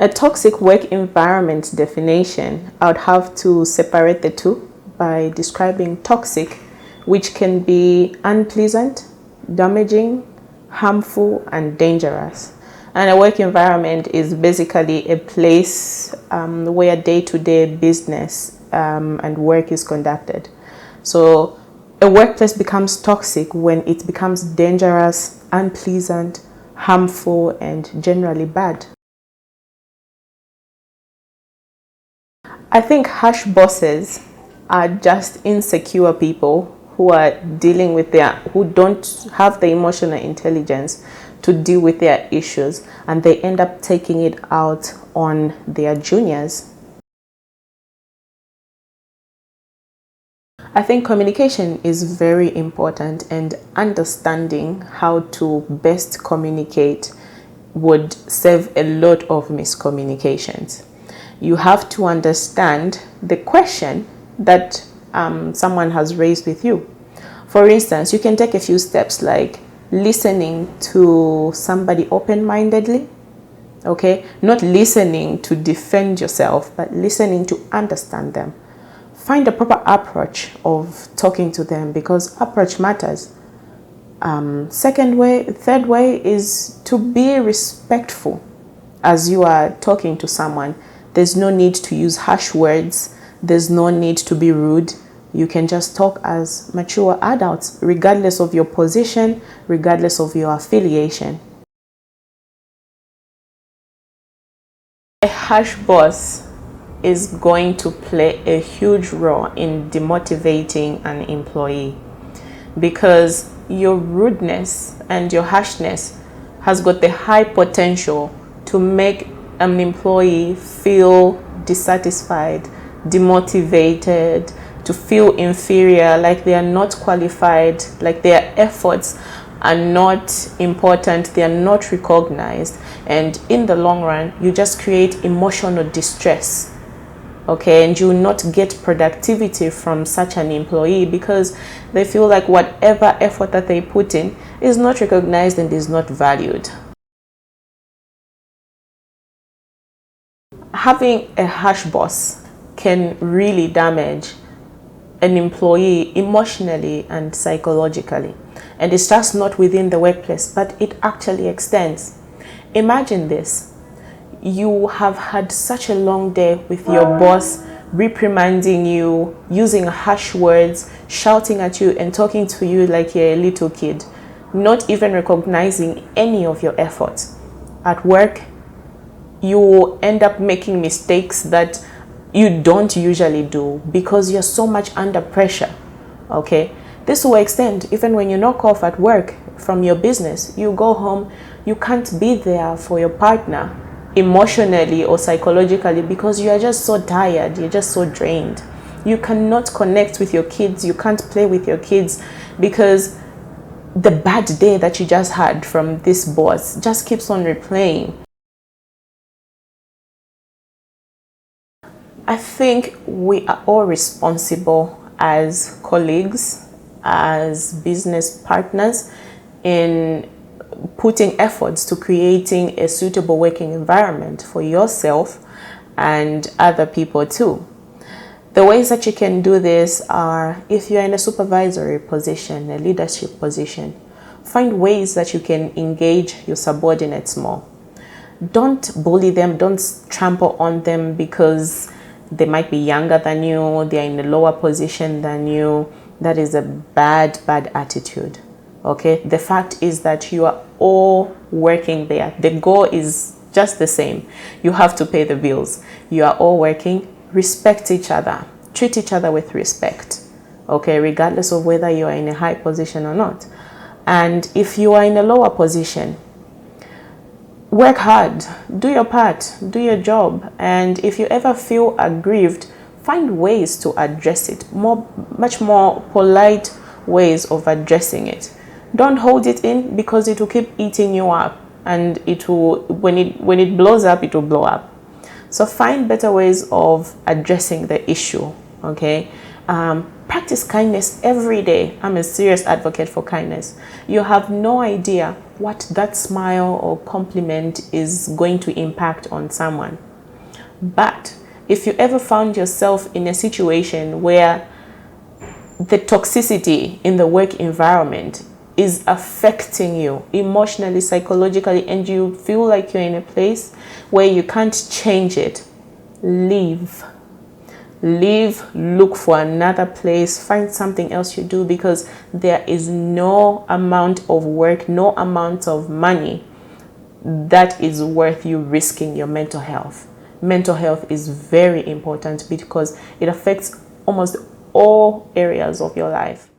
A toxic work environment definition, I would have to separate the two by describing toxic, which can be unpleasant, damaging, harmful, and dangerous. And a work environment is basically a place where day-to-day business and work is conducted. So a workplace becomes toxic when it becomes dangerous, unpleasant, harmful, and generally bad. I think harsh bosses are just insecure people who are dealing with who don't have the emotional intelligence to deal with their issues, and they end up taking it out on their juniors. I think communication is very important, and understanding how to best communicate would save a lot of miscommunications. You have to understand the question that someone has raised with you. For instance, you can take a few steps like listening to somebody open-mindedly, okay? Not listening to defend yourself, but listening to understand them. Find a proper approach of talking to them, because approach matters. Third way is to be respectful as you are talking to someone. There's no need to use harsh words. There's no need to be rude. You can just talk as mature adults, regardless of your position, regardless of your affiliation. A harsh boss is going to play a huge role in demotivating an employee, because your rudeness and your harshness has got the high potential to make an employee feel dissatisfied, demotivated, to feel inferior, like they are not qualified, like their efforts are not important, they are not recognized, and in the long run you just create emotional distress, okay? And you will not get productivity from such an employee, because they feel like whatever effort that they put in is not recognized and is not valued. Having a harsh boss can really damage an employee emotionally and psychologically. And it starts not within the workplace, but it actually extends. Imagine this. You have had such a long day with your boss reprimanding you, using harsh words, shouting at you and talking to you like you're a little kid, not even recognizing any of your efforts. At work, you end up making mistakes that you don't usually do because you're so much under pressure, okay? This will extend even when you knock off at work from your business. You go home, you can't be there for your partner emotionally or psychologically because you are just so tired, you're just so drained. You cannot connect with your kids, you can't play with your kids because the bad day that you just had from this boss just keeps on replaying. I think we are all responsible as colleagues, as business partners, in putting efforts to creating a suitable working environment for yourself and other people too. The ways that you can do this are, if you're in a supervisory position, a leadership position, find ways that you can engage your subordinates more. Don't bully them, don't trample on them because they might be younger than you, they're in a lower position than you. That is a bad attitude, okay? The fact is that you are all working there. The goal is just the same. You have to pay the bills. You are all working. Respect each other. Treat each other with respect, okay? Regardless of whether you are in a high position or not. And if you are in a lower position, work hard, do your part, do your job. And if you ever feel aggrieved, find ways to address it, much more polite ways of addressing it. Don't hold it in because it will keep eating you up, and it will, when it blows up, it will blow up. So find better ways of addressing the issue, okay? Practice kindness every day. I'm a serious advocate for kindness. You have no idea what that smile or compliment is going to impact on someone. But if you ever found yourself in a situation where the toxicity in the work environment is affecting you emotionally, psychologically, and you feel like you're in a place where you can't change it, leave. Leave, look for another place, find something else you do, because there is no amount of work, no amount of money that is worth you risking your mental health. Mental health is very important because it affects almost all areas of your life.